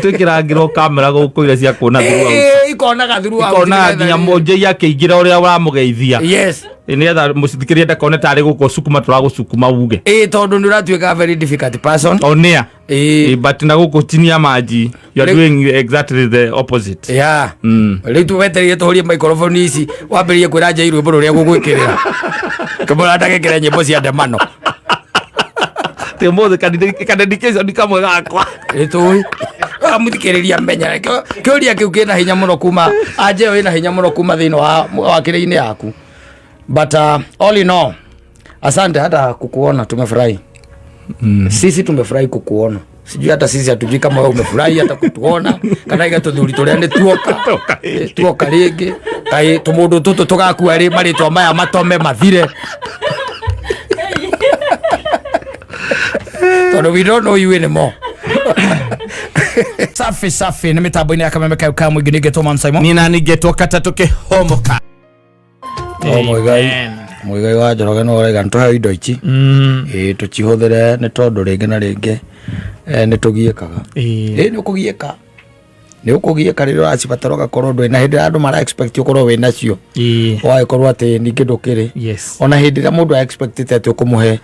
Tukirangirwo kamera guku ira cia kuona thuru. Ikonaga thuru. Ikona nginya monje yake igira uria waramugeithia. Yes. Ni etha musithikirie ndakone tari guko sukuma turagusukuma uge. Tondu ni uratuika a very difficult person. Onia. But na guko tinia maji. You are doing exactly the opposite. Yeah. Ritu weterie tuhurie microphone ici wambirie kwira Njaa irwimbo ruria gugwikirira. Kamura ndagekira nyimbo cia ndemano. Tembo kandication kamwe gakwa. Itui. Amuthikiriria menya. Kiuria kiu kina hinya muno kuma Njaa ina hinya muno kuma thino wa kire-ini yaku. But all in all, asante hata kukuona tumefurahi. Sisi tumefurahi kukuona. Sijui hata sisi hatujui kama wewe umefurahi hata kutuona. Kana iga tuthuri turia ni tuoka ringi. Kai tumundu tutu tugakuwa ri maritwa maya matome mathire. We don't know you anymore. Safi ni mitambo-ini ya KamemeFM mwingi nigetwo Mansaimo. Nina nigetwo Katta tuke Humuka. Mwigai wa Njoroge no rega ntuhe indo ici tucihuthere ni tondu ringi na ringi ni tugiekaga ni ukugieka rĩrĩa ũracibatara ũgakorwo ndwĩ na hĩndĩ ĩrĩa andũ mara expect ũkorwo wĩ nacio wagĩkorwo atĩ ningĩ ndũkĩrĩ ona hĩndĩ ĩrĩa mũndũ expectĩte atĩ ũkũmũhe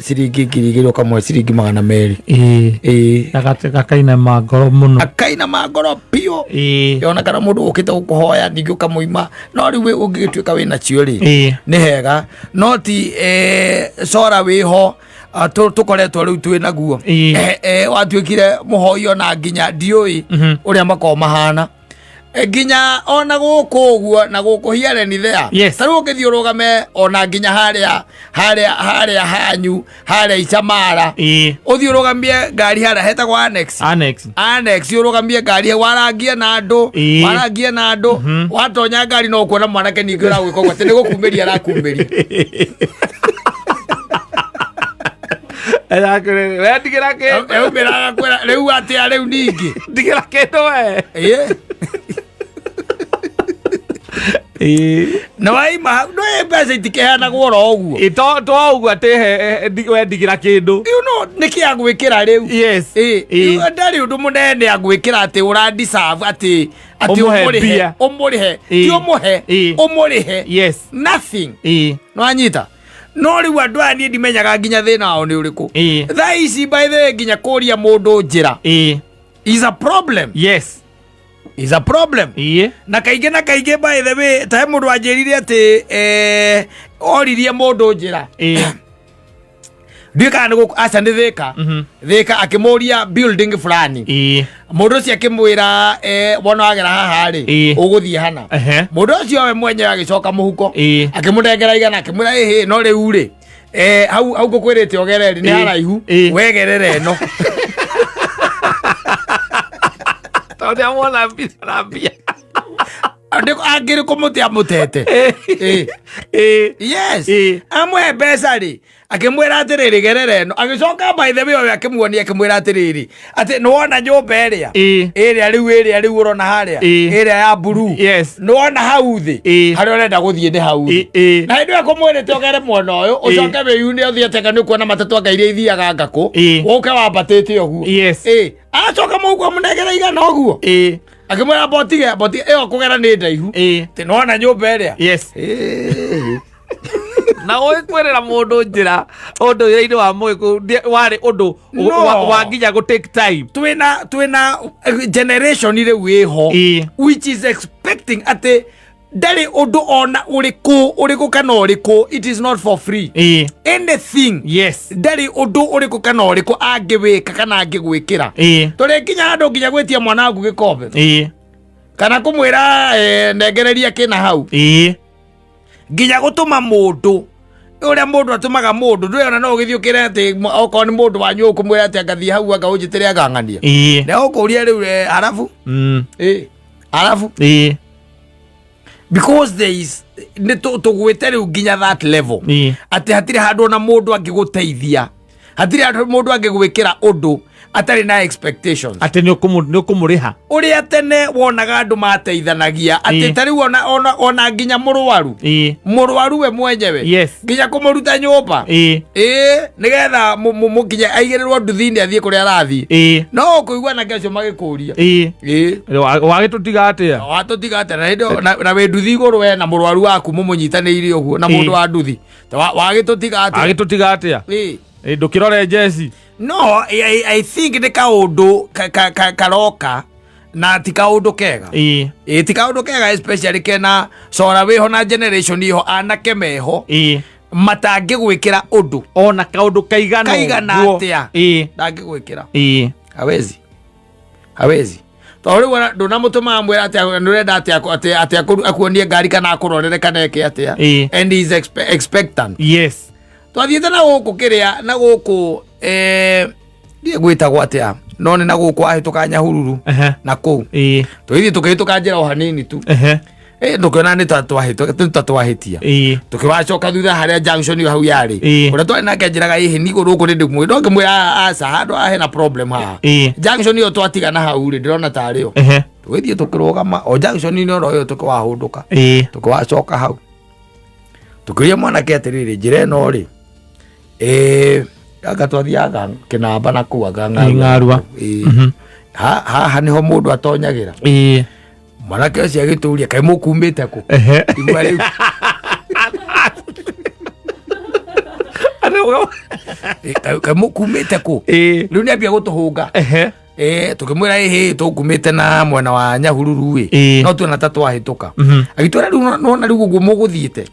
ciringi 2,000 ũkamũhe ciringi 200 akainama ngoro mũno akainama ngoro piũ ona kana mũndũ ũkĩte gũkũhoya ningĩ ũkamũima no rĩu ũngĩgĩtuĩka wĩ nacio rĩ nĩ hega no ti cora wĩho tukoretwo riu twi naguo watuikire muhoyo na nginya ndioi uria mako mahana nginya ona guku uguo na guku hiare ni there taru ukithio rugame ona nginya haria hanyu haria icamara uthio rugambie ngari haria hetagwo annex urugamie ngari warangie na andu watonya ngari no kuona mwanake ningi uragwika uguo ati ni gukumeria arakumeria ndigira ke umiraga kwera riu atia riu ningi ndigira kendo no waima no pesa itikeana gworo uguo to uguo ati we ndigira kindu you know niki agwikira riu ndari undu munene agwikira ati uradiserve ati umurihe ti umurihe nothing no anyita no riu andu ani ndimenyaga nginya thina wao ni uriku tha ici by the nginya kuria mundu njira is a problem is a problem na kaige by the way ta mundu anjirire ati oririe mundu njira Ndika ni asa ni thika akimuria building fulani mundu cio akimwira wona wagera haha ri uguthie hana mundu cio we mwenye agicoka muhuko akimundengera igana akimwira no riu ri hau gukwirite ogereri ni haraihu wegerere no tonde amona mbia angiri kumutia mutete yes amwe pesa ri akimwira atiriri gerere no agicoka by the way akimuonia akimwira atiriri ati nuona nyumba iria riu urona haria iria ya blue nuona hau thi haria urenda guthie ni hau na hindu akumwirite ogere mwona uyu ucoke wiyune uthiete ni kuona matatu angairia ithiaga ngaku uke wambatite uguo acoka muguo munegera igana uguo akimwira botige iyo kugera ni ndaihu ti nuona nyumba iria na kwirira mundu njira undu ira-ini wa mwiku wari undu wa nginya go take time twina generation ire wiho which is expecting ate ndari undu ona uriku kana uriku it is not for free anything ndari undu uriku kana uriku angiwika kana angigwikira turi nginya andu nginya gwetia mwana wangu gikombe kana kumwira nengereria kina hau nginya gutuma mundu uria mundu atumaga mundu nduyona no githiukire ati oko ni mundu wanyu ukumwira ati agathie hau agaunjitire agangania na ukuria riu arafu arafu because there is ni tugwite riu nginya that level ati hatire handu na mundu angiguteithia hatiri andu mundu angigwikira undu atari na expectations ati ni ukumuriha uri atene wonaga andu mateithanagia ati tari ona nginya murwaru we mwenyewe nginya kumuruta nyumba nigetha mukinya aigirirwo nduthini athie kuria arathie no kuigua na kesho magikuria wagitutiga atia na we nduthi iguru we na murwaru waku mumunyitanire uguo na mundu wa nduthi wagitutiga atia ndukirore jesi. No, I think ni kaundu karoka na ti kaundu kega. Ti kaundu kega especially kena sora weho na generation iho anake meho. Matangi gwikira undu. Ona kaundu kaigana atia. Ndangi gwikira. Hawezi. Tori wana ndona mutuma amwira atia ndurenda atia akuonie ngari kana akurorere kana eke atia. And he is expectant. Yes. Twathiete na guku kiria na guku die gwitagwo atia no ni na guku ahituka Nyahururu na ku twithie tukihituka njira o hanini tu ndukiona ni twahitia tukiwacoka thutha haria junction yo hau yari uria twari nake njiraga ihi ni guku ni ndimwe ndoke mwira asa handu ahe na problem ha junction yo twatigana hau ri ndirona tario twithie tukirugama o junction ni ro yo tukiwahunduka tukiwacoka hau tukiria mwanake atiriri njira no ri agatwathiaga kinamba na kuaga ngarua ha niho mundu atonyagira mwanake ucio agituria kai mukumite ku igwa riu kai mukumite ku riu ni ambia gutuhunga tukimwira ihi tukumite na mwena wa Nyahururu no tu na tatu ahituka agitwara riu na riu gugu muguthiite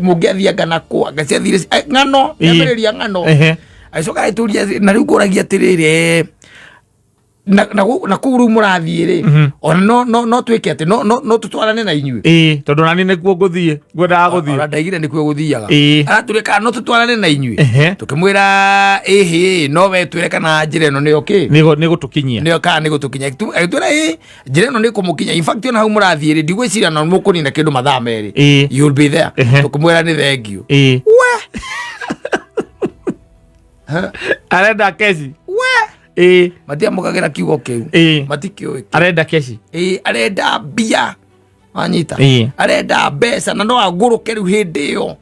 mugiathia ngana ku agaciathire ngano yamereria ngano aicoka aituria na riu kuragia atiriri na kuru murathie ri ona no twike ati no tutwarane na inyui tondu nani nikuo nguthie ngwendaga guthie ora ndaigire nikuo guthiaga araturika no tutwarane na inyui tukimwira ihi no we twire kana njira ino ni okay ni gutukinyia ni okay ni gutukinyia twira njira ino ni kumukinya in fact ona hau murathie ri ndigwiciria na mukunina kindu mathaa meri you'll be there tukimwira ni thank you we arenda kesi matia mukagira kiugo kiu matikioi arenda kesi arenda bia anyita arenda mbeca na no aguruke riu hindi yo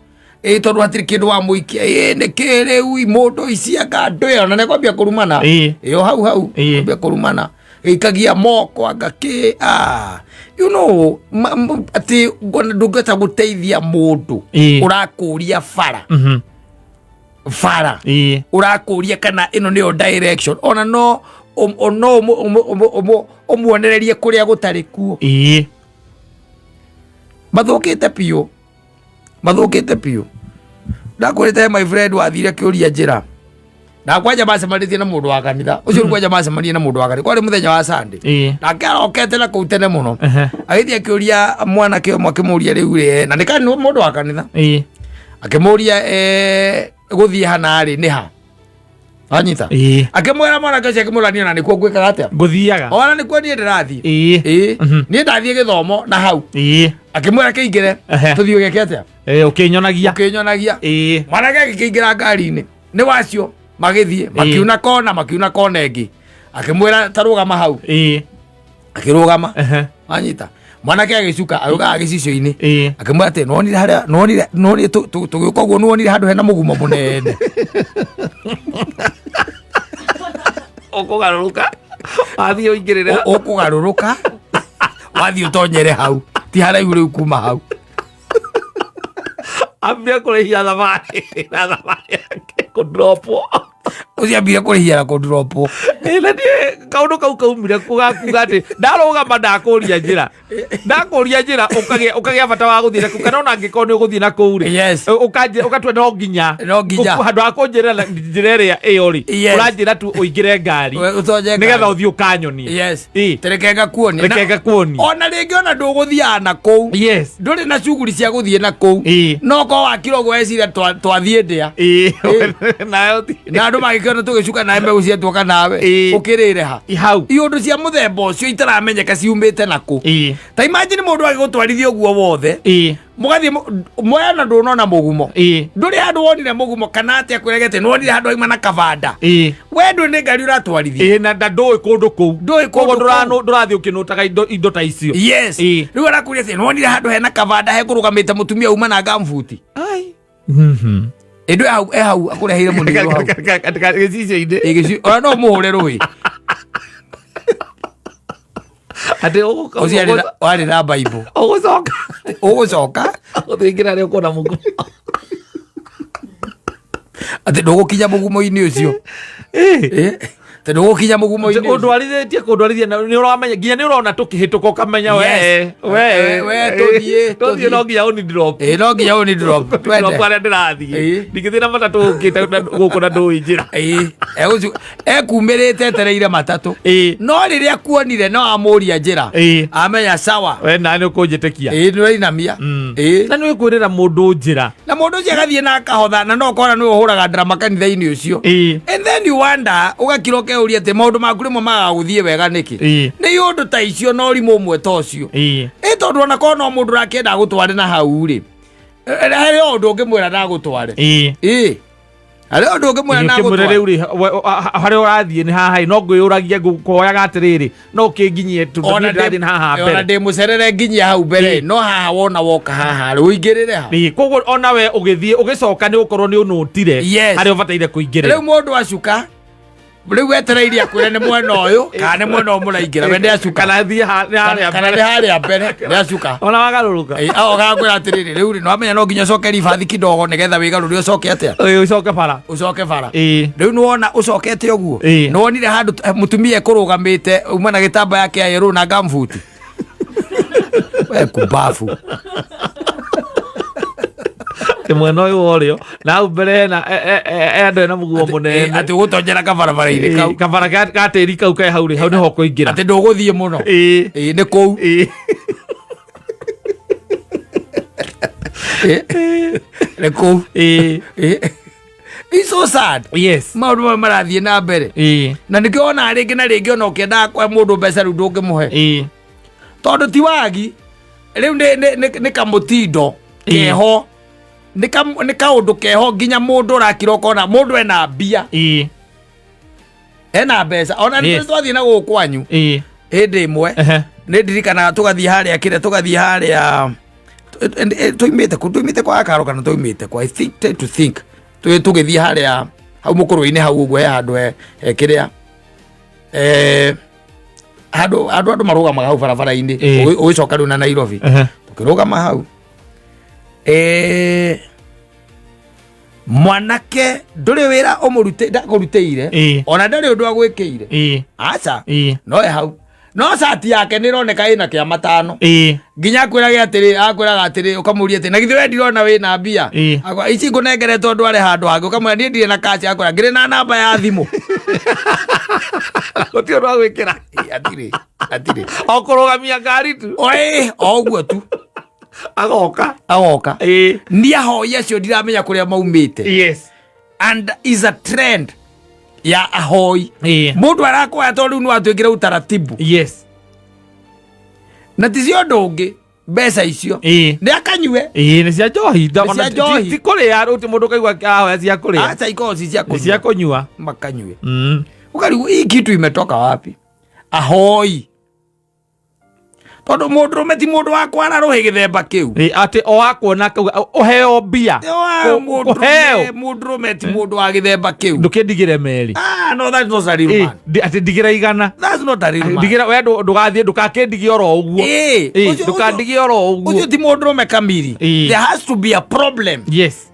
tondu hatiri kindu wa muikia ni kiriu mundu iciaga ndu yo na ne kwambia kurumana yo hau kwambia kurumana ikagia moko agaki you know ati ndungeta guteithia mundu urakuria fara urakuria kana ino niyo direction ona no omuonererie kuria gutari kuo mathukite pio ndakurite my friend wathire kiuria njira na kwaja macemanirie na mundu wa kanitha ucio kwaja macemanirie na mundu wa kanitha kwari muthenya wa Sunday na karokete na kuutene muno agithia kiuria mwana kio mwakimuria riu ri na nikani mundu wa kanitha akimuria guthie hana ri ni ha anyita akimwera mwana kacia kimurania na nikuo gwikaga atia nguthiaga ona nikuo nie ndirathie nie ndathie githomo na hau akimwera kiingire tuthio geke atia ukinyonagia mwana geke kiingira ngari-ini ni wacio magithie makiuna kona ingi akimwera tarugama hau akirugama anyita mwanake agicuka aruga agicicio-ini akimwira ati nonire tugiuka guo nonire handu hena mugumo munene ukugaruruka wathie uingirire ukugaruruka wathie utonyere hau ti haraihu riu kuma hau ambia kurihia thamani na thamani yake kudropo uciambire kurihia na kudropo na die kaundu kau kaumire kugakuga ati ndarugama ndakuria njira ukagia bata wa guthie na kana ona ngiko ni guthie na kuuri ukatwe no nginya handu akunjira njira ria iori uranjira tu uingire ngari nigetha uthie ukanyonie terekenga kuonia ona ringi ona nduguthia na kou nduri na shughuli cia guthie na kou no ko wakiro gweciria twathie ndia na andu magikira kana tugicuka na mbegu cia tuoka nawe ukirire ha ihau iundu cia muthemba ucio itaramenyeka ciumite naku ta imagine mundu agigutwarithia guo wothe mugathie moyana ndunona mugumo nduri handu wonire mugumo kana atia kuregete nwonire handu aima na kavanda we ndu ni ngari uratwarithia na ndoi kundu kou kogo ndurathi ukinutaga indo ta icio yes riu arakuria atia nwonire handu hena kavanda he kurugamite mutumia uma na gamfuti ai Edo hau akureheire mundu hau katika gicicio-ini igicio ona no muhure rui ate uguka wari na bible ugucoka uthingira ri ukona mugu ate ndugukinya mugumo-ini ucio ndugukinya mugumo-ini undwarithitie kundwarithia ni uramenya nginya ni urona tukihituka ukamenya we tuthie no nginya uni drop no nginya uni drop twende aria ndirathie ndingithira matatu ukite guku na ndui njira kumirite etereire matatu no riria kuonire no amuria njira amenya sawa we na ni ukunjitikia ni inamia na ni ukwirira mundu njira na mundu ucio agathie na akahotha na no kora ni uhuraga drama kanitha-ini ucio and then you wonder ugakiroke uria te maundu maku rimo magaguthie wega niki ni undu ta icio no rimu umwe ta ucio tondu ona korwo no mundu rakenda gutware na hau ri hari undu ngimwira na gutware hari undu ngimwira na gutware riu ri hari urathie ni haha no ngwiyuragia kuoyaga atiriri no ukinginyie tundu ndathi na haha mbere ona ndi mucerere nginyia hau mbere no haha wona woka haha ri uingirire ha koguo ona we ugithie ugicoka ni gukorwo ni unutire hari ubataire kuingirira riu mundu acuka riu wetereirie akwire ni mwena uyu kana ni mwena umuraingira we ndi acuka kana thie haria mbere ni acuka ona wagaruruka ogakwira atiriri riu ri no amenya no nginya ucoke ribathi kidogo nigetha wigaruri ucoke atia ucoke bara riu ni wona ucokete uguo ni wonire handu mutumia ekurugamite uma na gitamba yake ya yero na gamfuti we kubafu mwena uyu worio na hau mbere na andu ena muguo munene ati gutonjera kabarabara-ini kau kabara ga tiri kau ke hau ri hau niho kuingira ati nduguthie muno ni kou ni kou it's so sad yes maundu marathie na mbere na nikio ona ringi na ringi ona ukiendaga kwa mundu mbeca riu ndungimuhe tondu ti wagi riu ni kamutindo keho ni kaundu keho nginya mundu urakira na mundu ena mbia ena mbeca ona ni twathie na guku kwanyu hindi imwe ni ndirikanaga tugathie haria kire tugathie haria tuimite kwa akaro kana tuimite kwa I think tugithie haria hau mukuru-ini hau uguo he handu kiria handu marugamaga hau barabara-ini ugicoka riu na Nairobi tukirugama hau mwanake nduri wira ndagurutire ona ndari undu agwikiire aca no hau no sati yake nironeka ina kia matano nginya akwiraga atiri ukamuria ati na githwe ndirona wina mbia akwa ici ngunengeretwo ndware handu hangi ukamwira nie ndire na kaci akwira ngire na namba ya thimu uti undu agwikira atiri okurugamia ngari tu oguo tu agoka ni ahoya cio ndiramenya kuria maumite and is a trend ya ahoi mundu arakoya tondu ni watwikire utaratibu na ticio ndungi mbeca icio ni akanyue ni cia njohi ti kuria ruti mundu kaigua ahoya cia kuria acha ikosi cia kunyua makanyue ukarigu hii kitu imetoka wapi ahoi tondu mundurume ti mundu wa kwara ruhi githemba kiu ati o akwona uheo mbia mundurume ti mundu wa githemba kiu ndukindigire meri no that's not a real man ati ndigira igana that's not a real man ndigira we ndugathie ndukakindigie oro uguo ndukandigie oro uguo ucio ti mundurume kamiri there has to be a problem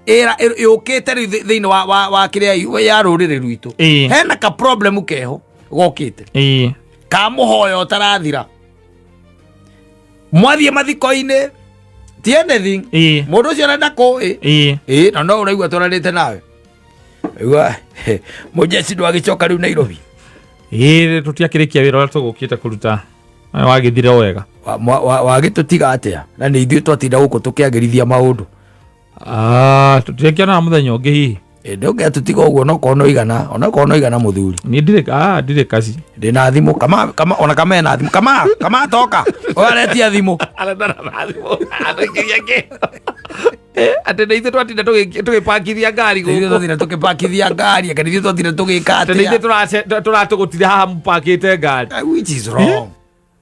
era yukite thiini wa kiria ya ruriri rwitu hena ka problem keho gokite ka muhoyo utarathira mwathie mathiko-ini ti anything mundu ucio arenda ku na no uraigua twaranite nawe igua mujeci ndwagicoka riu Nairobi tutiakirikia wira uria tugukite kuruta wagithire wega wagitutiga atia na ni ithuĩ twatinda guku tukiagirithia maundu tutiakiona muthenya ungi hihi ndoge tutiga uguo no kono igana muthuri ni ndire kasi ndina thimu kama ona kama ena thimu kama toka oretia thimu alandana na thimu anakiria ke ate ndeithe twatinda tugipakithia ngari guku ndeithe twatinda tugipakithia ngari akanithie twatinda tugika ate ndeithe turatugutire haha mpakite ngari which is wrong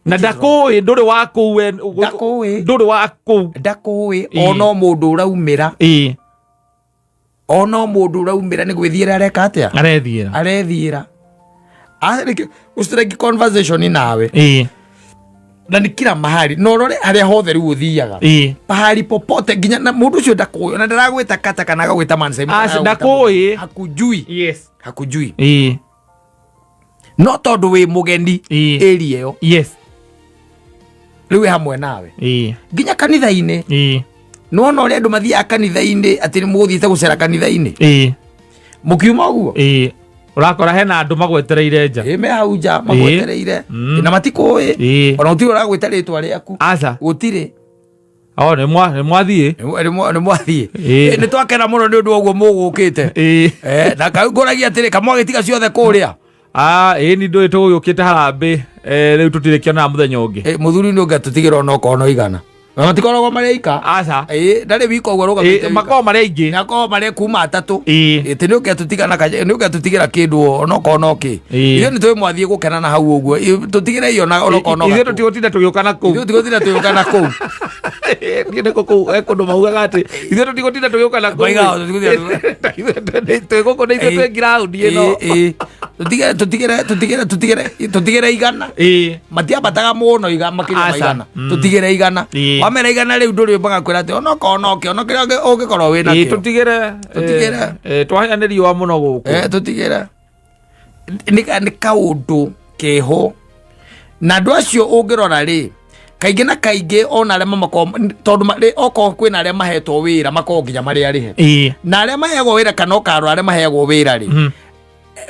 na ndakui nduri waku we nduri waku ndakui ono mundu uraumira ono mundu uraumira ni gwithiira areka atia arethiira areke usireki conversation nawe na ni kila mahali no rore aria hothe riu uthiaga pahali popote ginya na mundu ucio ndakui na ndaragwita Katta kana agwita Mansaimo ndakui hakujui yes hakujui no tondu wi mugeni area yo yes riu hamwe nawe ginya kanitha-ini no ria andu mathia kanitha-ini ati ni muguthiite gucera kanitha-ini mukiuma uguo urakora hena andu magwetereire nja me hau nja magwetereire na matikui ona utiri uragwita ritwa riaku aca gutiri ni mwathie ni twakena muno ni undu uguo mugukite na ngoragia atiri kamwagitiga ciothe kuria ni ndui tuguyukite harambi riu tutirikiona muthenya ungi muthuri ni ungi tutigira ona kono igana na matikoragwo mareika aca ndari wiko uguo rugamite makoo mari aingi nako mari kuma 3 iti ni ungi tutigira kindu ona kono ki ithe ni twi mwathie gukena na hau uguo tutigira iyo na ona kono ithe tutigotinda tugiukana kuu ni kuku ekundu maugaga ati ithe tutigotinda tugiukana kuu twiguku ni ithe twi ground ino tutigire igana matiambataga muno makiri igana tutigire igana wamera igana riu nduri mbaga kwira ati ona kono kiria ungikorwo wina kio tutigire twahanya riua muno guku tutigire ni kaundu keho na andu acio ungirora ri kaingi na kaingi ona aria tondu oko kwina aria mahetwo wira makorwo nginya mari arihe na aria maheagwo wira kana okaro aria maheagwo wira ri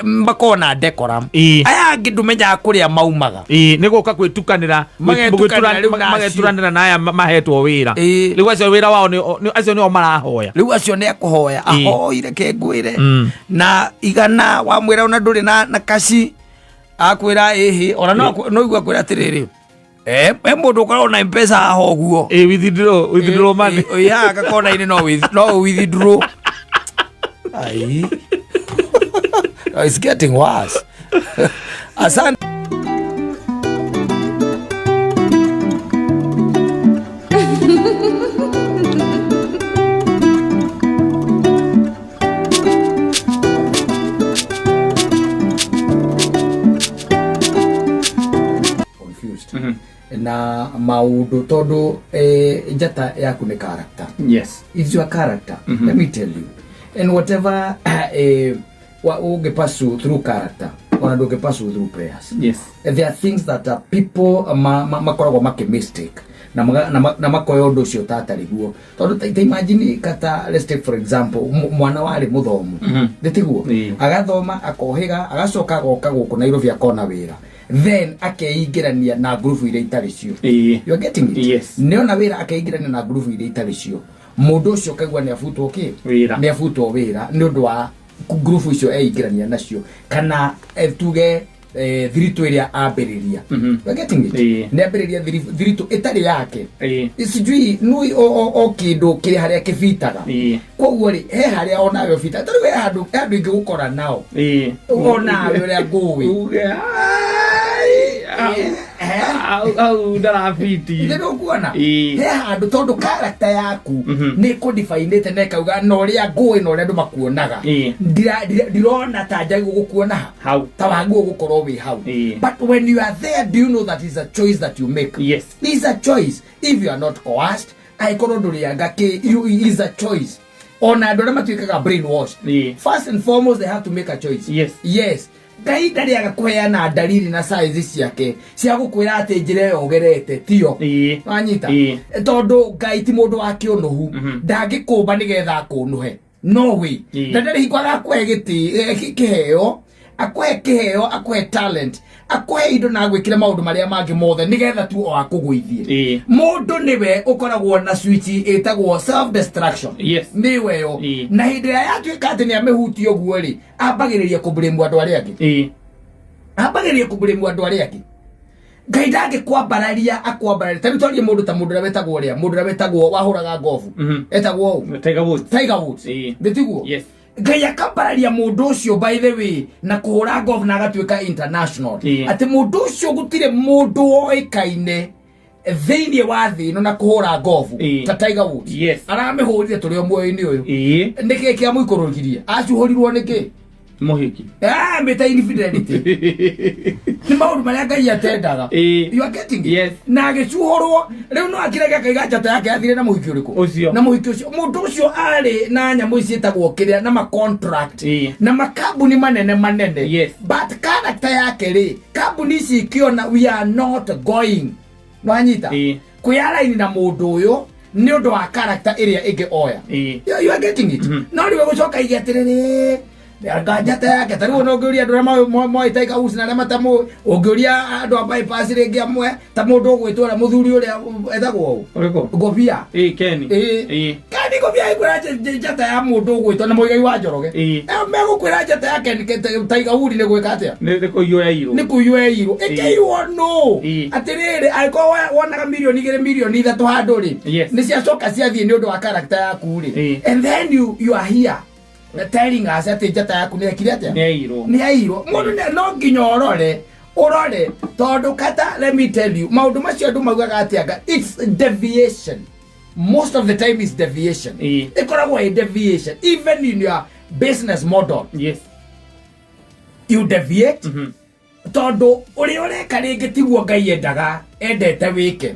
makona dekora aya angi ndumenyaga kuria maumaga ni guka gwitukanira mageturanira na aya mahetwo wira riu acio wira wao acio nio marahoya riu acio ni akuhoya ahoire ke ngwire na igana wamwira ona nduri na kaci akwira ona no igwa kwira atiriri mundu ukorwo na mpesa aho guo withdraw money ya gakona ini no withdraw ai it's getting worse. Asante. Confused. Na maundu tondu Njata yaku ni character. Yes. It's your character. Let me tell you. And whatever we pass through character, or do pass through prayers. Yes. There are things that people makoragwo make mistake. Na makoya undu ucio tatari guo. Tondu ta imagine Katta, let's take for example, mwana wari muthomu. Ndetiguo. Agathoma akohiga, agacoka goka guku Nairobi akona wira. Then akeingirania na group ile itari cio. You are getting it? Yes. Neona wira akeingirania na group ile itari cio. Mundu ucio kagwa ni afutwo ki? Ni afutwo wira ni undu wa group icio eigirania nacio kana tuge thiritu iria ambiriria getting it ni ambiriria thiritu itari yake sijui nui o kindu kiri haria kibitaga koguo ri he haria ona yo bita tari we handu ingi gukora nao ona we ria ngui au ndarafiti ndio kuona he handu tondu character yaku ni ko definite na kauga no ria ngui no ria ndu makuonaga ndirona ta njagi gukuona hau ta wangu gukorwo wi hau but when you are there, do you know that is a choice that you make? Yes, it's a choice. If you are not coerced, I kono ndurianga ke is a choice. Ona ndona matuikaga brainwash. First and foremost, they have to make a choice. Yes. Ngai ndari agakuheana dalili na size ciake cia gukwira ati njire yogerete tio anyita tondu Ngai ti mundu wa kiunuhu ndangikumba nigetha akunuhe no way ndari hikwaga kwegiti kiheo akwe kiheo akwe talent akwe indo na gwikira maundu maria mangi mothe nigetha tu o akugwithie mundu niwe ukoragwo na switch etagwo self destruction niwe yo na hindi ya twika ati ni amehutio guo ri ambagiriria kublame andu aria angi ambagiriria kublame andu aria angi Ngai ndage kwambararia akwambararia tabitorie mundu ta mundu wetagwo ria mundu wetagwo wahuraga ngofu etagwo Tiger Woods nditiguo Ngai akambararia mundu ucio by the way na kuhura ngofu na agatwika international ati mundu ucio gutire mundu oikaine thiini wa thi no na kuhura ngofu ta Tiger Woods aramehurire turi o muoyo-ini uyu niki kia muikurugirie acuhurirwo niki mohiki meta infidelity ni maundu maria Ngai atendaga you are getting it na agicuhorwo riu no akirega kaiga Njata yake athire na muhiki uriku na muhiki ucio mundu ucio ari na nyamu icietagwo kiria na ma contract na makambuni manene but character yake ri kambuni ici kiona we are not going no anyita kuyaraini na mundu uyu ni undu wa character iria ingi oya you are getting it no riwe gucoka igetiriri Njata yake tariu no ngiuria andu mo Tiger Woods na matamu ungiuria andu a bypass ringi amwe ta mundu gwitwara muthuri uria etagwo Gobia Keni Gobia ikura Njata ya mundu gwitwa na muigai wa Njoroge megukwira Njata yake Tiger Woods ni gwika atia ni kuyua iro ikeiwo no atiriri aiko wonaga milioni 2 milioni 3 handu ri ni ciacoka ciathie ni undu wa character yaku ri and then you are here telling us ati Njata yaku ni ekire atia ni airo mundu no nginya urore tondu Katta let me tell you maundu macio andu maugaga atianga it's deviation most of the time is deviation ikoragwo a deviation even in your business model you deviate tondu uri ureka ringi tiguo Ngai endaga endete wike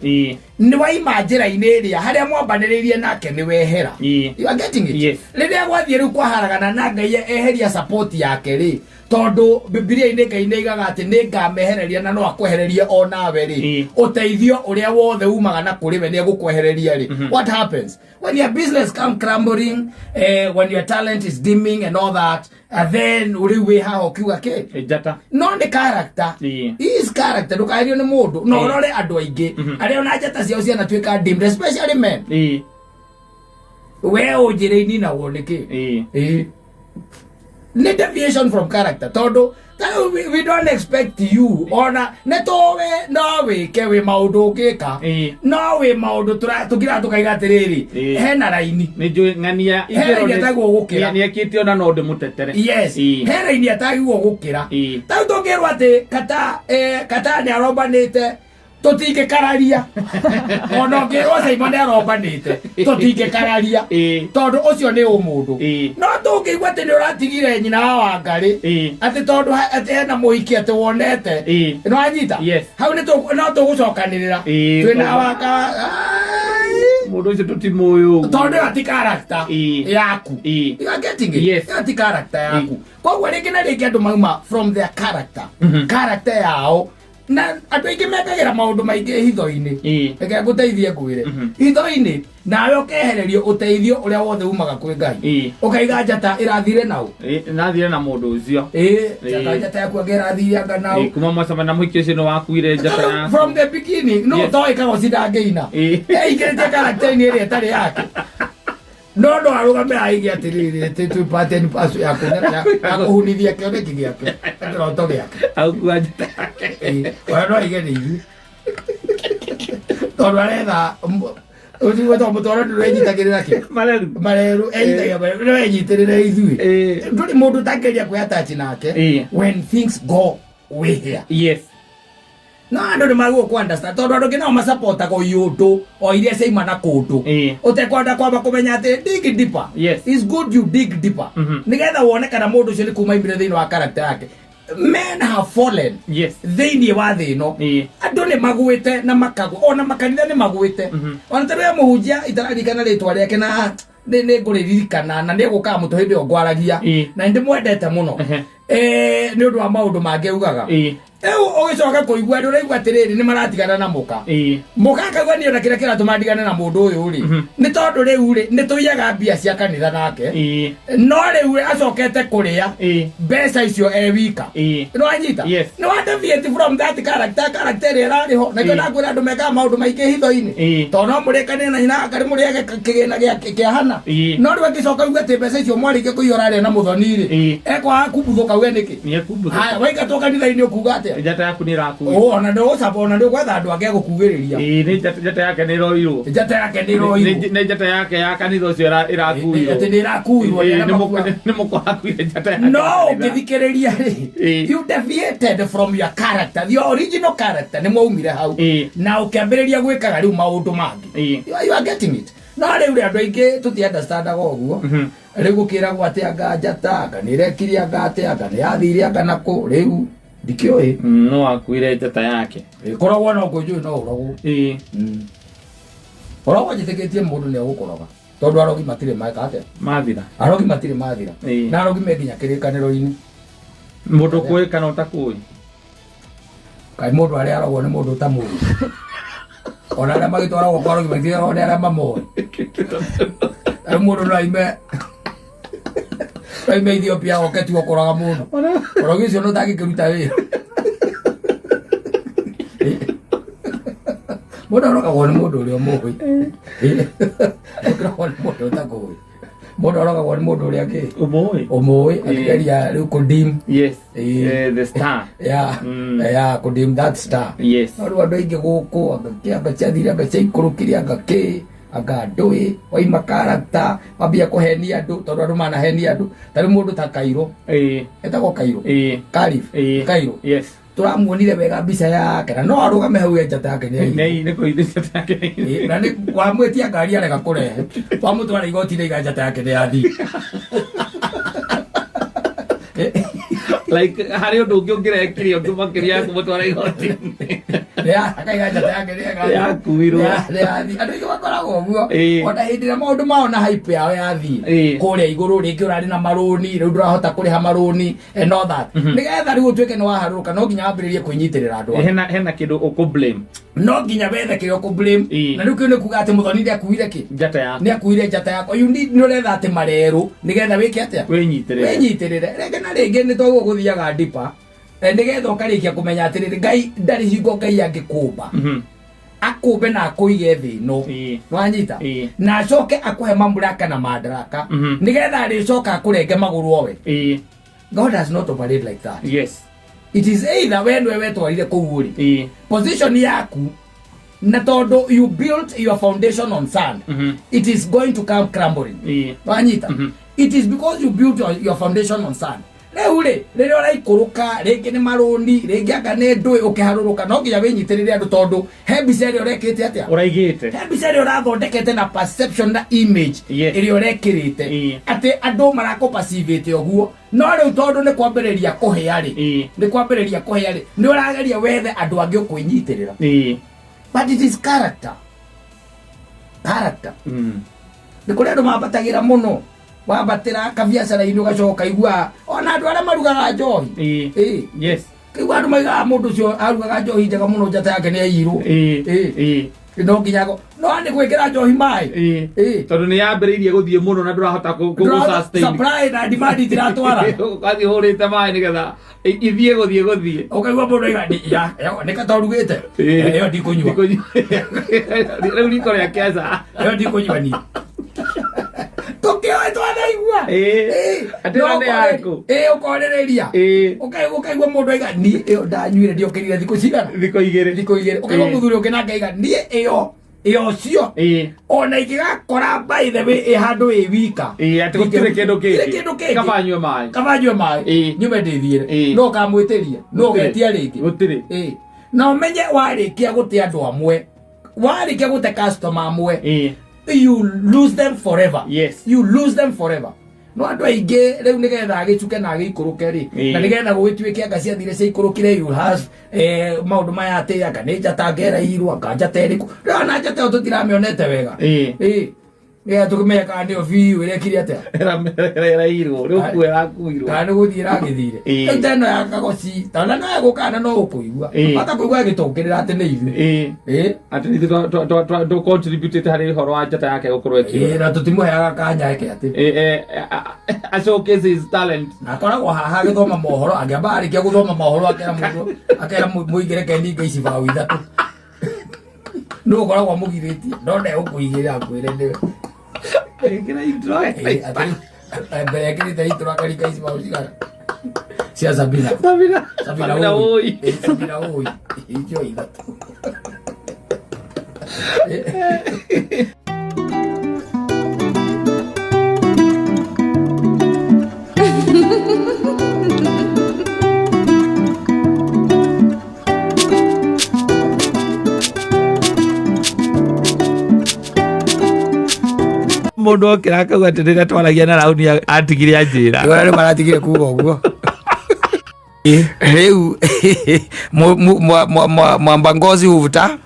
ni waima njira-ini iria haria mwambaniririe nake ni wehera you are getting it riria gwathie riu kwaharagana na Ngai eheria support yake ri tondu Biblia-ini Ngai niigaga ati ni ngamehereria na no akwehererie o nawe ri uteithio uria wothe umaga na kuri we ni egukwehereria ri what happens when your business come crumbling when your talent is dimming and all that then uri we haho kiuga ke Njata no ni character is character ndukairio ni mundu no urore andu aingi aria ona Njata ciao ciana twika dim especially men we ujire-ini na woneke ni deviation from character tondu we don't expect you ona netowe no wike we maundu ukika no we maundu tugira tukaiga atiriri hena raini ni njui ng'ania igero gukira ni akite ona no ndimutetere he raini atagwo gukira tau tongirwa ati Katta ni arombanite tutinge kararia ono ngirwa Simon ni arombanite tutinge kararia tondu ucio ni umundu no tungigwa ati ni uratigire nyina wa Ngari ati tondu ati hena muhiki ati wonete no anyita hau ni no tugucokanirira twina waka mundu ucio tutimuyu tondu ati character yaku you are getting it ati character yaku kwa ringi na ringi andu mauma from their character yao na andu aingi mekagira maundu maingi hitho-ini reke nguteithie ngwire hitho-ini nawe ukehererio uteithio uria wothe umaga kwi Ngai ukaiga Njata irathire nau nathire na mundu ucio Njata yaku angirathire anga nau kuma mwacama na muhiki ucio no wakuire Njata yaku from the beginning no toikaga cidangeina ikirite character-ini iria itari yake no arugame aigi atiriri tupate ni pasu yako na kuhunithia kioneki giake ndoto giake au kwa Njata yake wana igeni hivi tondu aretha uthi to mutoro ndurenyitagirira ki mareru enyitagia mareru enyitirire ithui nduri mundu tangeria kwiyatachi nake when things go way here no andu ni maguo ku understand tondu andu ngina masupporta ko yundu o iria seima na kundu utekwenda kwamba kumenya ati dig deeper it's good you dig deeper nigetha wone kana mundu ucio ni kuma imbire thiini wa character yake men have fallen thiini wa thi no andu ni maguite na makagwa ona makanitha ni maguite ona taria muhunjia itararikana ritwa riake na ni nguririkana na ni guka mutu hindi o ngwaragia na ndi mwendete muno nä å ndå wa maå ndå mangä ugaga å gä coka kå igua andå raigua atä rä rä nä maratigana na må ka må ka akauga nä ona kä rä a kä ratå mandigane na må ndå å yå rä nä tondå rä u rä nä tå iyaga mbia cia kanitha nake no rä u acokete kå rä a mbeca icio wika nä wanyita nä wadeviate from that character ä rä a ärarä ho na kä ndakwä ra andå mekaga maå ndå maingä hitho-inä tondå no må rä kanä na nyina akarä må rä age kä gä na kä hana no rä u angä coka uga atä mbeca icio mwarä kä kå iå rarä na må thoni rä ekwaga kumbuthå kauge nä kä haya waingatwo kanitha-inä å kuga atä njata yaku nä raku ona ndå gå capa ona ndå gwetha andå angä gå kugä rä ria njata yake nä roirwo nä njata yake ya kanitha å cio ä rakuirwo atä nä rakuirwo nä må korakuire njata yake no å ngä thikä rä ria rä you deviated from your character the original character nä mwaumire hau na å kä ambä rä ria gwä kaga rä u maå ndå mangä you are getting it no rä u rä andå aingä tå ti-understandaga å guo rä u gå kä ragwo atä anga njata anga nä rekire anga atä anga nä yathire anga nakå rä u ndikioe no akuire njata yake koragwo no kå njå no å ragwo koragwo njä tä kä tie må ndå nä egå koroga tondå arogi matirä meka atä mathira arogi matirä mathira na arogi me nginya kä rä kanä ro-inä må ndå kå ä kana å takå kaä må ndå arä a aragwo nä må ndå ta må ona arä a magä twaragwo kwa arogi matiragwo nä arä a mamoe må ndå no aime Ethiopia oke tu okoraga må ndå arogi å cio no tangä kä ruta wä må ndå arogagwo nä må ndå å rä a må ä må ndå takå må ndå arogagwo nä må ndå å rä a å må ä ageria rä u kå kå dim that star no rä u andå aingä gå kå anga ciathire anga ciaikå rå kä ria anga kä anga ndå ä waima karakta wambia kå henia andå tondå andå manahenia andå tarä må ndå ta kairå etagwo kairå kairå tå ramuonire wega mbica yake na no arå game hau njata yake na wamwä tia ngari arega kå rehe wamå twara igoti-inä iga njata yake nä yathi like harä å ndå å ngä å ngä rekire å ngä makä ria kå må twara igoti-inä akaiga njata yake yakuirwo andå aingä makoragwo guo ona hä ndä ä rä a maå ndå mao na hype yao yathiä kå rä a igå rå rä ngä å rarä na maråni rä u ndå rahota kå rä ha maråni nä getha rä u å tuä ke nä waharå rå ka no nginya wambä rä rie kwä nyitä rä ra andå hena kä ndå å kå blame no nginya wethe kä rä a å kå na rä u kä nä kuga atä må thoni nä akuire kä nä akuire njata yakwa nä å retha atä marerå nä getha wä ke atä wä nyitä rä re renge na rä ngä nä togwo gå thiaga ndipa nä getha å karä kia kå menya atä rä rä ngai ndarä hingo ngai angä kå mba akå mbe na akå ige thä no wanyita na acoke akå he mamuraka na mandaraka nä getha arä coka akå renge magå rwo we God has not operate like that. Yes. It is either when we twarire kũu rĩ position yaku na tondũ you built your foundation on sand it is going to come crumbling wanyita it is because you built your foundation on sand rĩu rĩ rĩrĩa ũraikũrũka rĩngĩ nĩ marũni rĩngĩ anga nĩ ndũĩ ũkĩharũrũka no nginya wĩnyitĩrĩre andũ tondũ he mbica ĩrĩa ũrekĩte atĩa ũraigĩte he mbica ĩrĩa ũrathondekete na perception na image ĩrĩa ũrekĩrĩte atĩ andũ marakũpacivĩte ũguo no rĩu tondũ nĩ kwambĩrĩria kũhĩa rĩ nĩ ũrageria wethe andũ angĩ ũkwĩnyitĩrĩra but it is character nĩ kũrĩ andũ mambatagĩra mũno wabatĩra kabiacara-inĩ ũgacoka igua ona andũ arĩa marugaga njohi yes kĩigua andũ maigaga mũndũ ũcio arugaga njohi njega mũno njata yake nĩ yairwo no nginyago no nĩ gwĩkĩra njohi maĩ tondũ nĩ yambĩrĩirie gũthiĩ mũno na ndũrahota supply na demand itiratwara ũgathiĩ hũrĩte maĩ nĩgetha ithiĩ gũthiĩ ũkaigua mũndũ aiga nĩ katorugĩte ĩyo ndikũnyua rĩu riko rĩa kĩaca ĩyo ndikũnyua niĩ tũkĩoe twanaigua atĩ nĩ yaku ũkorereria ũkaigua mũndũ aiga niĩ ĩyo ndanyuire ndiokĩrire thikũ cigana thikũ igĩrĩ ũkaigua mũthuri ũngĩ nake aiga niĩ ĩyo cio ona ingĩgakora by the way ĩ handũ ĩ wika atĩ gũtirĩ kĩndũ kĩngĩ kaba nyue maĩ nyume ndĩthiĩre no ũkamwĩtĩria no ũgetia rĩngĩ gũtirĩ na ũmenye warĩkia gũte andũ amwe warĩkia gũte customer amwe you lose them forever. Yes. You lose them forever. No andũ aingĩ rĩu nĩgetha agĩcuke na agĩikũrũke rĩ na nĩgetha gũgĩtuĩke anga ciathire ciaikũrũkire you has maũndũ maya atĩ anga nĩ njata ngereirwo anga njata ĩrĩkũ rĩu ona njata ĩyo tũtiramĩonete wega ya tukumeka ndio vi wele kiri ate era iro ro kuera kuiro kana guthira githire teno ya kagoci tana no gukana no ukuigua ata kuigua gitokirira ate ni ithu ati ni to contribute hari horo wa Njata yake gukorwo ekiro na tutimuheaga kanya yake ati a showcase his talent na koragwo haha githoma mohoro angiamba arikia guthoma mohoro akera muigire kendi ngaici ba withatu no koragwo mugiritie no nde ukuigirira kwire ndiwe ekira intro mbere yakirite intro akarika ici ba ucigara cia Sabina oi Sabina oi icio ithatu mundu okira akauga ati rĩrĩa twaragia na rauni atigire anjĩra rĩu maratigire kuga ũguo rĩu mwamba ngozi huvuta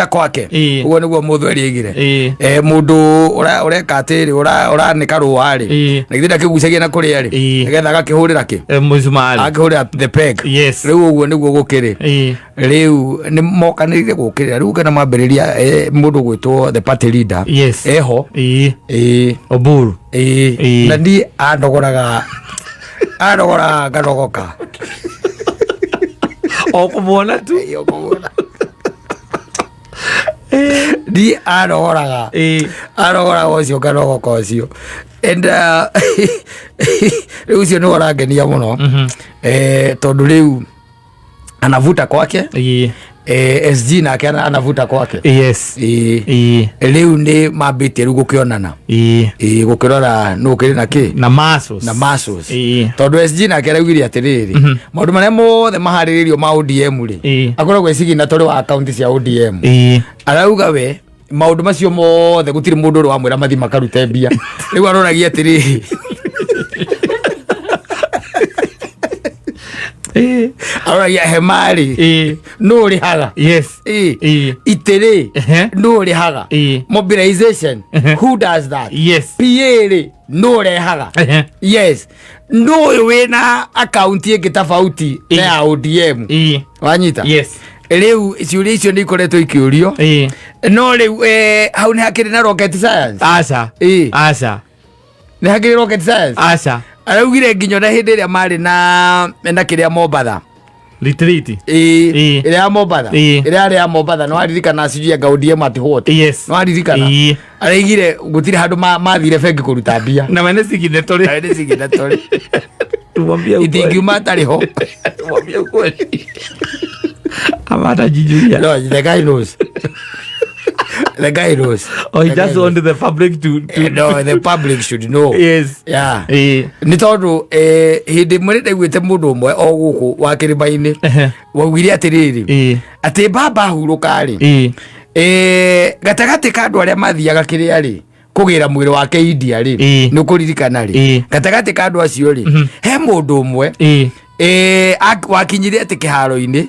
kwake uguo niguo muthweri igire mundu ureka atiri uranika ruwari na githira kigucagia na kuria ri nigetha agakihurira ki musumari akihurira the peg riu uguo niguo gukiri riu ni mokanirire gukirira riu kana mambiriria mundu gwitwo the party leader eho Oburu na ndi andogoraga garogoka okumwona tu di arogoraga ucio garogoka ucio and riu ucio ni urangenia muno tondu riu anavuta kwake SG nake anavuta kwake riu ni mambite riu gukionana gukirora no kiri na ki na masos tondu SG nake raugire atiriri maundu maria mothe mahariririo ma ODM ri akoragwo icigina tori wa account cia ODM arauga we maundu macio mothe gutiri mundu uri wamwira mathi makarute mbia riu aroragia atiriri aroragia hemari no rihaga itiri no rihaga mobilization who does that PA no rihaga no wina account yake tofauti na ya ODM wanyita riu ciuria icio ni ikoretwo ikiurio no riu hau ni hakiri na rocket science aca ni hakiri rocket science araugire nginya na hindi iria mari na kiria Mombatha retreat iria Mombatha no aririkana cijia gaudie mati hote no aririkana araigire gutire handu mathire bengi kuruta mbia na mene sigine tori tumwambia itingiuma tariho tumwambia kweli amata jijuria no the guy knows oh he just wanted the public to no the public should know ni tondu hindi mwene gwite mundu umwe o guku wa kiribaini waugiria atiriri ati baba huruka ri gatagati ka andu aria mathiaga kiria ri kugira mwiri wake India ri ni kuririkana ri gatagati ka andu acio ri he mundu umwe wakinyirie ati kiharo-ini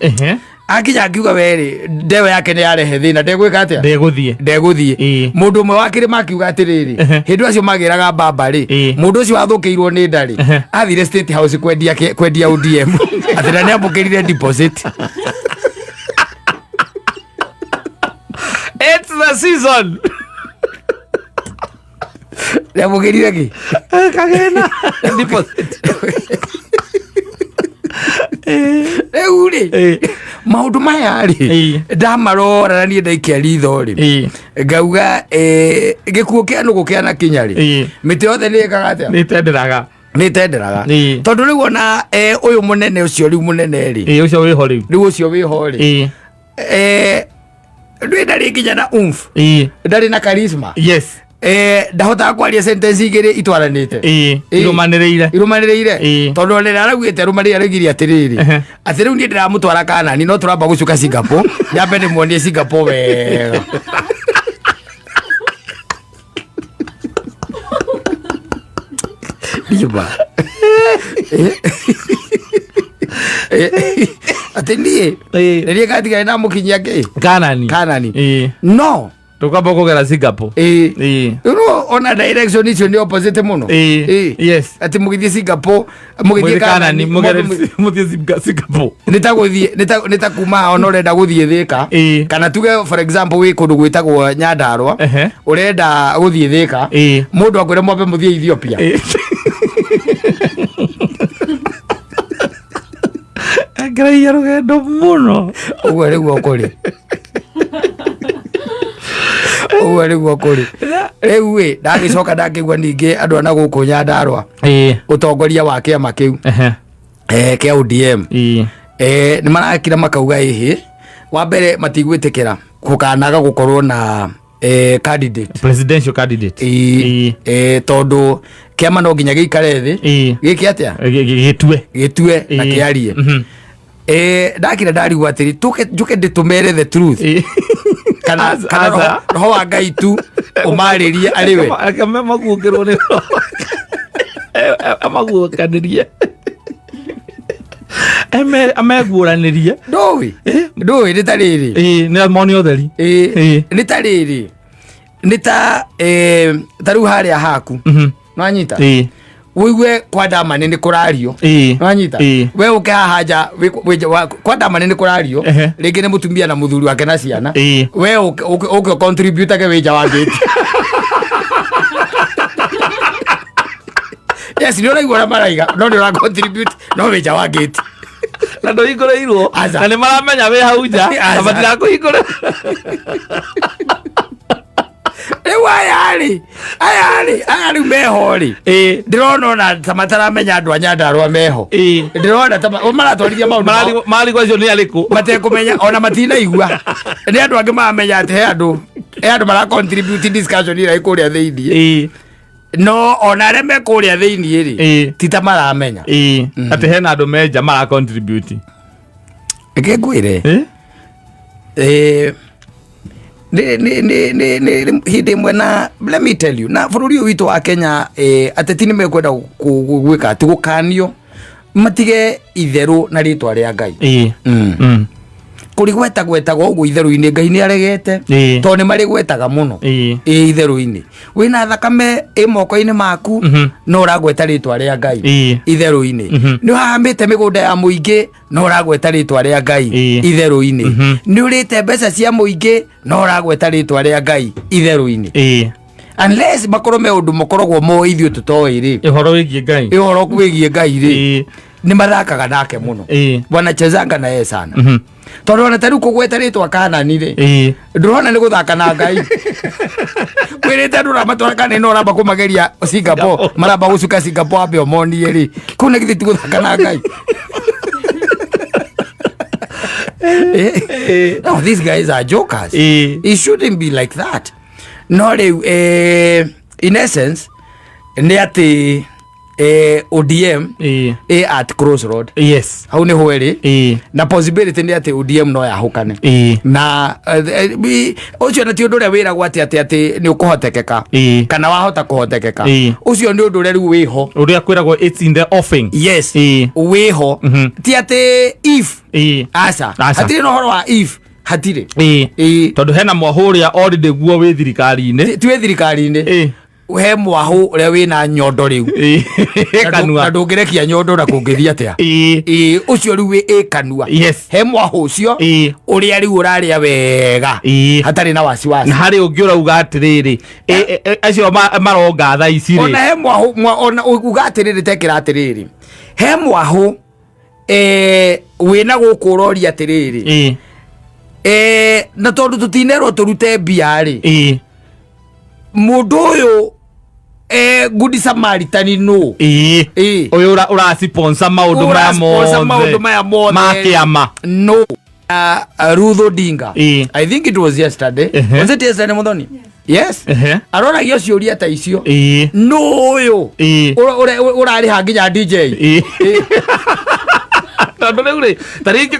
akinya akiuga weri ndewe yake ni yarehe thina ndegwika atia ndeguthie mundu umwe wakire makiuga atiriri hindu acio magiraga baba ri mundu ucio wathukiirwo ni ndari athire State House kwendia ODM atira ni ambukirire deposit it's the season ni ambukirire ki kagena deposit uri maundu maya ri ndamarora ni ndaikia ritho ri ngauga gikuo kia nugu kia na kinya ri miti yothe ni ikaga ni tenderaga tondu riu ona uyu munene ucio riu munene ri ucio wiho riu ucio wiho ri ndari kinya na ndari na charisma ndahota kwaria sentence igiri itwaranite irumaniriire tondu rira aragwite rumarire aragiria atiriri ati riu ndi ndiramutwara kana ni no turamba gucuka Singapore nyambe ni muonie Singapore wega diba ati nie ndio katika na mukinyia ke kanani no tukamba kugera Singapore ona direction icio ni opposite muno yes ati mugithie Singapore mugithie Kanani muthie Singapore nita kuma ona urenda guthie Thika kana tuge for example wi kundu gwitagwo Nyandarua urenda guthie Thika mundu akwire mwambe muthie Ethiopia agraia rugendo muno uwe riguo kuri rĩu we ndagicoka ndakigwa ningi andu ana guku Nyandarua utongoria wa kiama kiu kia ODM ni marakira makauga ihi wa mbere matigwitikira gukanaga gukorwo na candidate presidential candidate tondu kiama no nginya giikare thi giki atia gitue na kiarie ndakira ndarigwa atiri njuke nditumere the truth kana roho wa Ngai tu umaririe ariwe maguokirwo ni amaguokanirie ameguoranirie ndui ni tariri ni moni otheri ni tariri ni ta taru haria haku nwanyita wiwe kwa damane ni kurario nwanyita we uke haja kwa damane ni kurario ringi ni mutumia na muthuri wake na ciana we uke contribute ke wija wa gate yes ni uraigwa maraiga no ni ura contribute no wija wa gate na ndo ikoreirwo na ni maramenya we hauja abatira kuhikore ayari mehori ndirona na tamatara menya andu a Nyandarua meho ndirona maratwarithia maundu mari gwacio ni ariku matekumenya ona matina igua ni andu angi mamenya ati he andu mara contribute discussion ira ikuria thiini no ona re me kuria thiini ri tita maramenya ati he na andu menja mara contribute ngwire hindi mwena let me tell you na bururi witu wa Kenya ateti ni mekwenda gwika ati gukanio matige itheru na ritwa ria Ngai kurigwetagwo uguo itheru-ini Ngai ni aregete to ni mari gwetaga muno itheru-ini wina thakame moko-ini maku no uragweta ritwa ria Ngai itheru-ini ni uhamite migunda ya muingi no uragweta ritwa ria Ngai itheru-ini ni urite mbeca cia muingi no uragweta ritwa ria Ngai itheru-ini unless makorome undu mokorogwo mo ithio tutoi ri ihoro wigie Ngai ri ni mathakaga nake muno wanachezanga na yeye sana tondu ona tari kugweta ritwa Kanani ri ndurona ni guthaka na Ngai wirite ndura matwaka ni no ramba kumageria Singapore maramba gucuka Singapore abe omonie ri kuna githi guthaka na Ngai no these guys are jokers it shouldn't be like that no in essence ni ati ODM at crossroad yes hau ni hweri na possibility ni ati ODM no yahukane na ucio na ti undu ria wira gwati ati ni ukuhotekeka kana wahota kuhotekeka ucio ni undu riu wiho uria kwiragwo it's in the offing yes wiho ti ati if asa hatire no horo wa if hatire tondu hena mwahuria already guo wi thirikari-ini ti wi thirikari-ini he mwahu uria wina nyondo riu kanua ndungirekia nyondo na kungithia atia ucio riu wi kanua he mwahu ucio uria riu uraria wega hatari na wasiwasi na hari ungi urauga atiriri acio maronga tha ici ri ona he mwahu ona uga atiriri tekira atiriri he mwahu wina gukuroria atiriri na tondu tutinerwo turute mbia ri mundu uyu good Samaritan no uyu ura sponsor maundu maya mothe makiama no Ruth Odinga I think it was yesterday was it yesterday muthoni yes arora gio ciuria ta icio no uyu urari hanginya DJ tondu riu ri taringi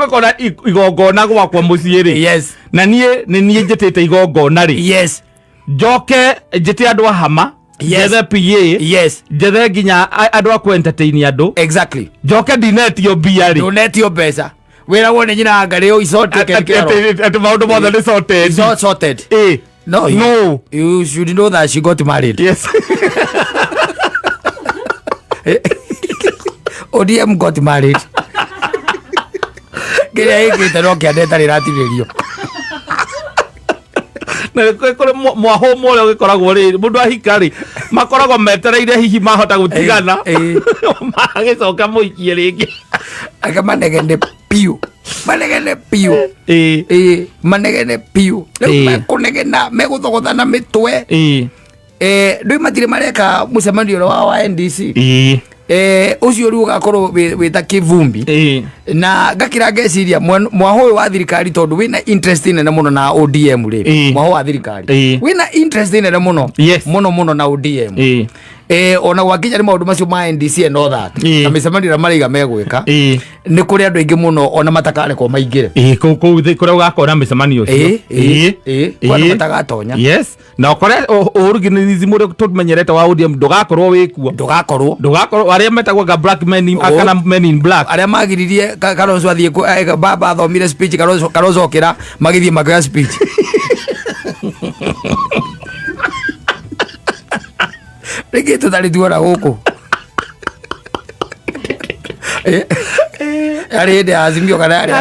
kora igongona gwakwa mucii ri yes na nie njitite igongona ri yes njoke njite andu ahama jethe PA yes jethe nginya andu aku entertain andu exactly njoke dinetio mbia ri donetio mbeca wera wone nyina ngari o isorted at maundu mothe ni sorted sorted no you should know that she got married. Yes. ODM got married. Kaya hiki tano kiandeta riratirerio na kore mwaho mole ugikoragwo ri mundu ahikari makoragwo metereire hihi mahota gutigana magicoka muikie ringi akamanegene piu manegene piu kunegena meguthogothana mitwe ndui matire mareka mucemanio wa NDC ucio riu gakorwo wita kivumbi na ngakira ngeciria mwaho uyu wa thirikari tondu wina interest nene muno na ODM ri mwaho wa thirikari wina interest nene muno muno na ODM ona gwakinya ni maundu macio ma NDC and all that na micemanio mariga megwika ni kuri andu aingi muno ona matakare ko maingire ku kuri ugakora micemanio cio kwa matagatonya yes na kore organism uri tumenyerete wa ODM ndugakorwo wikuo ndugakorwo aria metagwo ga black men akana men in black aria magiririe Kalonzo athie baba athomire speech Kalonzo okira magithie makoya speech rege tutari tuona guku ari azimio kana ari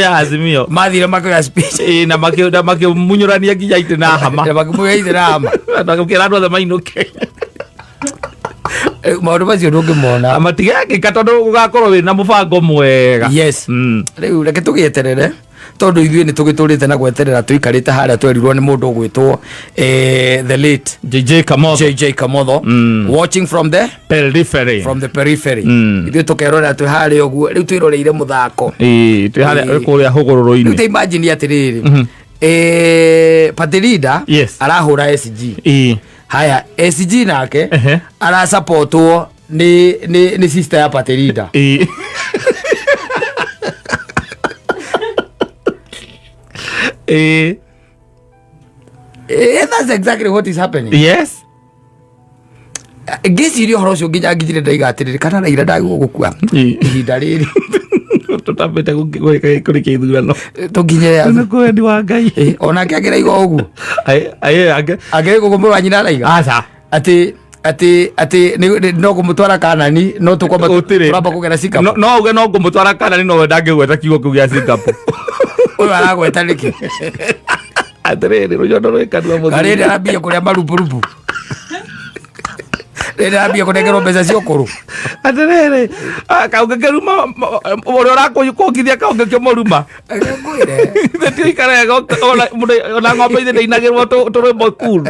azimio mathire makoya speech na makio munyurania nginya ite na hama na gukira andu othe mainuke maundu macio ndungimona amatigeke katondu gugakorwo wina mubango mwega. Yes. Riu reke tugieterere tondu ithuĩ ni tugiturite na gweterera tuikarite haria twerirwo ni mundu gwitwo the late JJ Kamotho watching from the periphery ithuĩ tukerora twi haria uguo riu twiroreire muthako twi haria kuria hugururu-ini riu imagine atiriri Patirida arahura SG haya SG nake ara supportwo ni sister ya Patirida that's exactly what is happening. Yes. Ngiciria horo cio nginya ngithire ndaigatiriri kana Raila ndagwo gukua ihinda riri tutambite kuri kithurano tunginyere kwendi wa Ngai ona ngagera igo ugu age gugumura nyina Raila aca ati no kumutwara Kanani no tukwamba turamba kugera Singapore no uge no kumutwara Kanani no wenda ngigweta kiugo kiu gia Singapore uyu aragweta niki atiriri rujondo rwikadua muthu arindi arambia kuria marupurupu rindi arambia kunengerwo mbeca cia ukuru atiriri kaunge keruma uri urakugithia kaunge kio muruma ngwire theti ikarega ona ng'ombe ithe ndeinagirwo turwimbo cool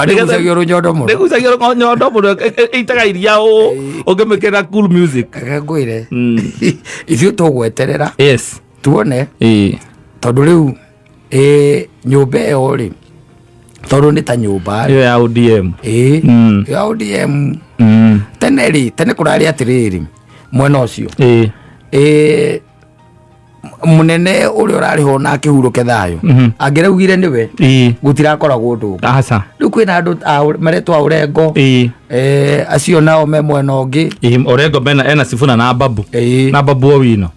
nigucagio runyondo muno itaga iria ungimikira cool music ngwire ithuĩ tugweterera tuone tondu riu nyumba ĩyo rĩ tondu nĩ ta nyumba ya ODM ya ODM tene kũrarĩ atĩrĩrĩ mwena ũcio munene ũrĩa ũrarĩ ho na akĩhurũke thayũ angĩraugire nĩwe gũtirakoragwo ũndũ aca rĩu kwĩna andũ maretwa ũrengo acio nao me mwena ũngĩ ũrengo ena Sifuna na Babu Owino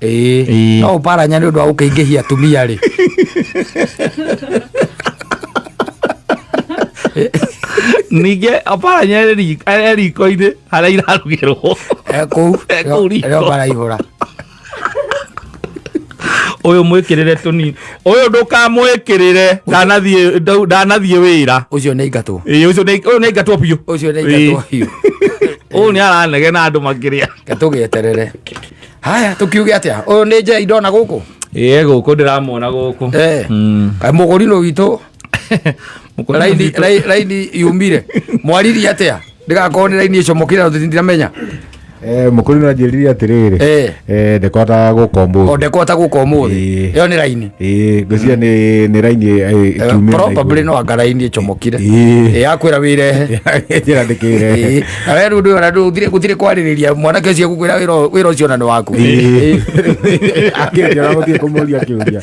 no ũparanya nĩ ũndũ wa gũkĩingĩhia atumia rĩ ningĩ aparanya riko-inĩ harĩa irarugĩrwo kũu rĩo maraihũra uyu mwikirire tunini uyu ndukamwikirire ndanathie wira ucio ni ingatwo ucio ni ingatwo piu uyu ni aranege na andu makiria gatugieterere haya tukiuge atia uyu ni Njaa ndona guku guku ndiramona guku muguri no witu raini yumire mwariri atia ndigakorwo ni raini icomokire ndiramenya mukuri no njiriria atiriri ndekota gukombo ndekota gukombo iyo ni raini ngucia ni raini probably no angaraini icomokire yakwira wire njira ndikire na weru ndu ona gutire kwaririria mwanake ucio gukwira wira ucio na ni waku akirira guthie kumuria kiuria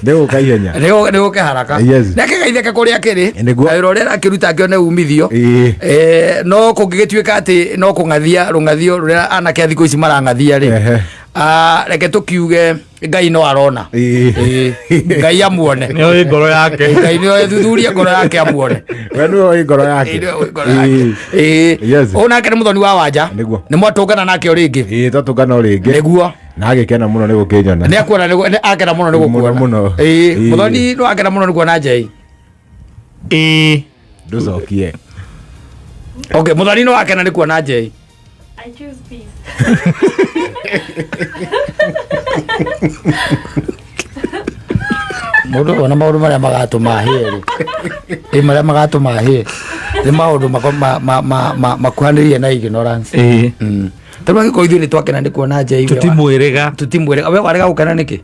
ndiguka ihenya ndiguke haraka nake gaitheke kuria kiri wira uria akiruta akione umithio no kungigituika ati no kungathia rungathio ura anake athiko ici marangathia ri reke tukiuge Ngai no arona Ngai amuone ni ngoro yake Ngai ni thuthuria ngoro yake amuone we ni ngoro yake ona ke muthoni wa wanja ni mwatungana nake o ringi twatungana o ringi niguo na agikena muno ni gukinyona ni akuona ni akena muno ni gukuona muno muthoni no akena muno ni kuona Njai nducokie okay muthoni no akena ni kuona Njai I choose peace. Mundu ona maundu maria magatuma hiri maria magatuma hiri ni maundu makuhanirie na ignorance tama ngiko ithuĩ nĩ twakena nĩ kuona Njai tutimwĩrĩga we warega gũkena nĩkĩ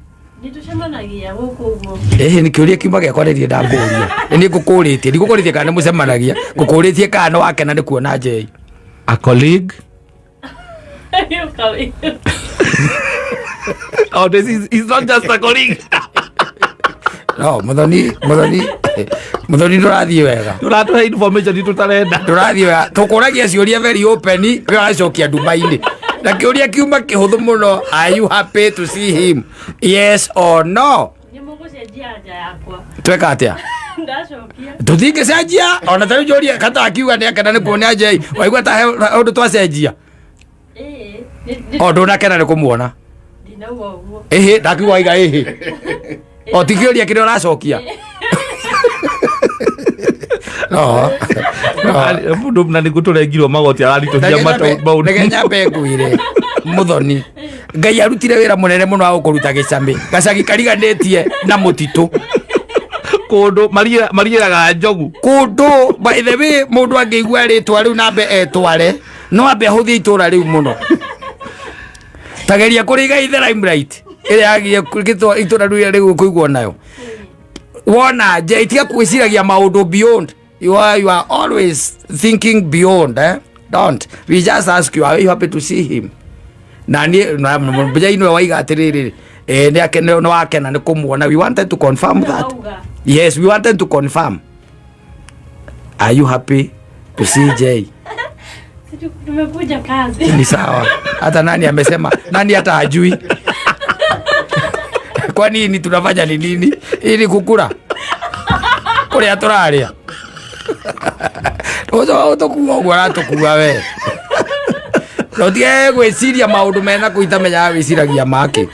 nĩtũcemanagia gũkũ ũguo nĩ kĩũria kiuma gĩakwa rĩrĩa ndakũũria nĩ ngũkũrĩtie ndigũkũrĩtie kana nĩ mũcemanagia ngũkũrĩtie kana nĩ wakena nĩ kuona Njai a colleague oh this is not just a colleague no muthoni ndũrathiĩ wega ndũratũhe information tutarenda ndũrathiĩ wega tũkũragia ciũria very open we wacokia nduma-inĩ na kĩũria kiuma kĩhũthũ mũno are you happy to see him yes or no nĩmũgũcenjia nja yakwa tweka atĩa ndacokia tũtingĩcenjia ona tarĩ njũria Katta akiuga nĩ akena nĩ kuona Njai waigua ta ũndũ twacenjia o ndũnakena nĩ kũmuona ndinauga ũguo ndakiuga waiga o ti kĩũria kĩrĩa ũracokia mundu na nĩguo tũrengirwo magoti araritũhia maũndũ reke nyambe ngwĩre muthoni Ngai arutire wĩra mũnene mũno wa gũkũruta gĩcamĩ gacagi kariganĩtie na mũtitũ kũndũ mariĩraga njogu kũndũ by the way mũndũ angĩigua rĩtwa rĩu nambe etware no ambe ahũthie itũra rĩu mũno tageria kũrĩga ithe limelight ĩrĩa yagiye itũra rĩu rĩu kũigwo nayo wona Njai tiga kwĩciragia maũndũ beyond you are always thinking beyond don't we just ask you are you happy to see him na Njai nĩwe waiga atĩrĩrĩ nĩ wakena nĩ kũmuona we wanted to confirm that yes we wanted to confirm are you happy to see Njai tumekuja kazi ni sawa hata nani amesema nani hata hajui kwa nini tunafanya ni nini ili kukura kule aturaria ozo tokuwa gwaratukuwa we rotie gwiciria maundu mena kuitamenya wiciragia make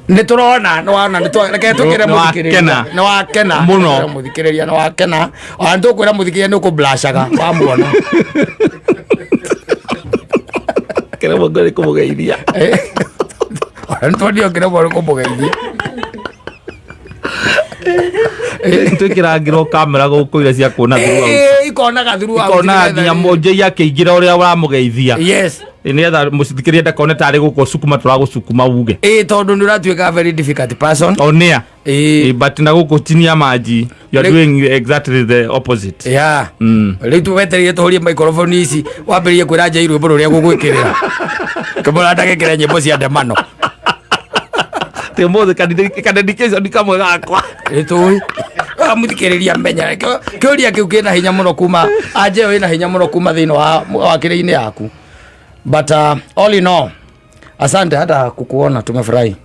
nĩ tũrona reke tũkĩre mũthikĩrĩria nĩ wakena mũno mũthikĩrĩria nĩ wakena ona tũkwĩra mũthikĩrĩria nĩ ũkũmblashaga wamuona kĩremwo ngorĩ kũmũgeithia ona nĩtwonio kĩremwo nĩ kũmũgeithia twĩkĩrangĩrwo kamera gũkũ iria cia kuona ikonaga ikonaga nginya Njai akĩingĩra ũrĩa ũramũgeithia yes nĩgetha mũthikĩrĩria ndakone tarĩ gũkũ cukuma tũragũcukuma uge tondũ nĩ ũratuĩka very difficult person onĩa but na gũkũ chini ya maji you are doing exactly the opposite rĩu tũwetereire tũhorie microphone ici wambĩrĩrie kwĩra Njai rwĩmbo rũrĩa gũgwĩkĩrĩra kamũra ndagĩkĩre nyĩmbo cia ndemano tĩmũthĩ kadedication kamwe gakwa tũĩ mũthikĩrĩria menya kĩũria kĩu kĩna hinya mũno kuma Njai wĩna hinya mũno kuma thĩinĩ wa kĩrĩa-inĩ yaku but all in all asante hata kukuona tumefurahi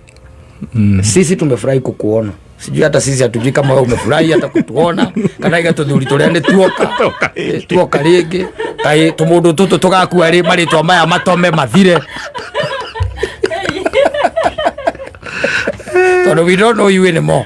sisi tumefurahi kukuona sijui hata sisi hatujui kama wewe umefurahi hata kutuona kana iga tuthuri turia ni tuoka ringi kai tumundu tutu tugakua ri maritwa maya matome mathire tondu we don't know you anymore